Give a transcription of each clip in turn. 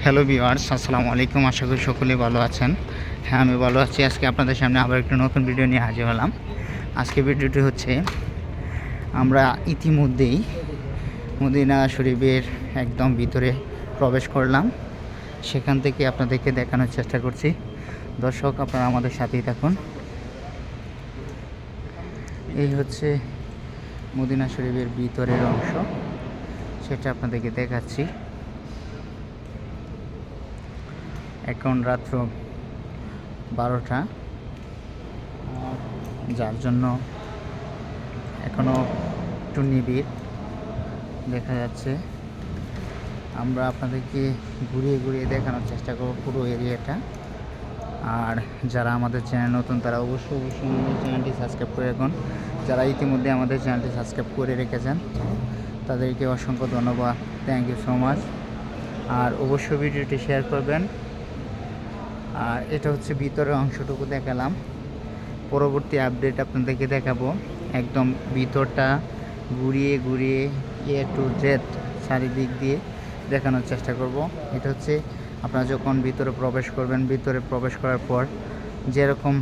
Hello viewers, আসসালামু আলাইকুম। আশা করি সকলে ভালো আছেন। হ্যাঁ, আমি ভালো আছি। আজকে আপনাদের সামনে আবার একটা নতুন ভিডিও নিয়ে হাজির হলাম। আজকে ভিডিওটি হচ্ছে আমরা ইতিমধ্যেই মদিনা শরীফের একদম ভিতরে প্রবেশ করলাম। সেখান থেকে আপনাদেরকে দেখানোর চেষ্টা করছি। দর্শক, আপনারা আমাদের সাথেই থাকুন। এই হচ্ছে মদিনা শরীফের ভিতরের অংশ, সেটা আপনাদেরকে দেখাচ্ছি। এখন রাত্র 12টা, যার জন্য এখনও একটু নিবিড় দেখা যাচ্ছে। আমরা আপনাদেরকে ঘুরিয়ে ঘুরিয়ে দেখানোর চেষ্টা করব পুরো এরিয়াটা। আর যারা আমাদের চ্যানেল নতুন, তারা অবশ্যই আমাদের চ্যানেলটি সাবস্ক্রাইব করে রাখুন। যারা ইতিমধ্যে আমাদের চ্যানেলটি সাবস্ক্রাইব করে রেখেছেন, তাদেরকে অসংখ্য ধন্যবাদ। Thank you so much. আর অবশ্যই ভিডিওটি শেয়ার করবেন। আর এটা হচ্ছে ভিতরের অংশটুকু দেখালাম। পরবর্তী আপডেট আপনাদেরকে দেখাবো। একদম ভিতরটা ঘুরিয়ে ঘুরিয়ে এ টু জেড চারিদিক দিয়ে দেখানোর চেষ্টা করব। এটা হচ্ছে আপনারা যখন ভিতরে প্রবেশ করবেন, ভিতরে প্রবেশ করার পর যেরকম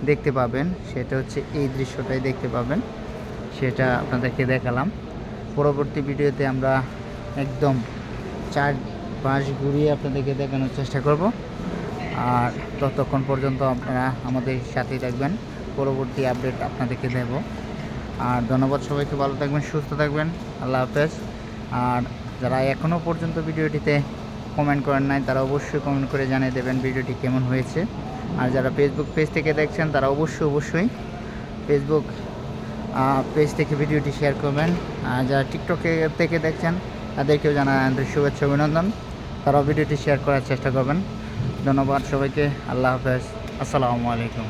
দেখতে পাবেন, সেটা হচ্ছে এই দৃশ্যটাই দেখতে পাবেন। সেটা আপনাদেরকে দেখালাম। পরবর্তী ভিডিওতে আমরা একদম চারপাশ ঘুরিয়ে আপনাদেরকে দেখানোর চেষ্টা করব। আর ততক্ষণ পর্যন্ত আপনারা আমাদের সাথেই থাকবেন। পরবর্তী আপডেট আপনাদেরকে দেব। আর ধন্যবাদ সবাইকে। ভালো থাকবেন, সুস্থ থাকবেন। আল্লাহ হাফেজ। আর যারা এখনও পর্যন্ত ভিডিওটিতে কমেন্ট করেন নাই, তারা অবশ্যই কমেন্ট করে জানিয়ে দেবেন ভিডিওটি কেমন হয়েছে। আর যারা ফেসবুক পেজ থেকে দেখছেন, তারা অবশ্যই ফেসবুক পেজ থেকে ভিডিওটি শেয়ার করবেন। আর যারা টিকটকে থেকে দেখছেন, তাদেরকেও জানাই আন্তরিক শুভেচ্ছা অভিনন্দন। তারাও ভিডিওটি শেয়ার করার চেষ্টা করবেন। ধন্যবাদ সবাইকে। আল্লাহ হাফেজ। আসসালামু আলাইকুম।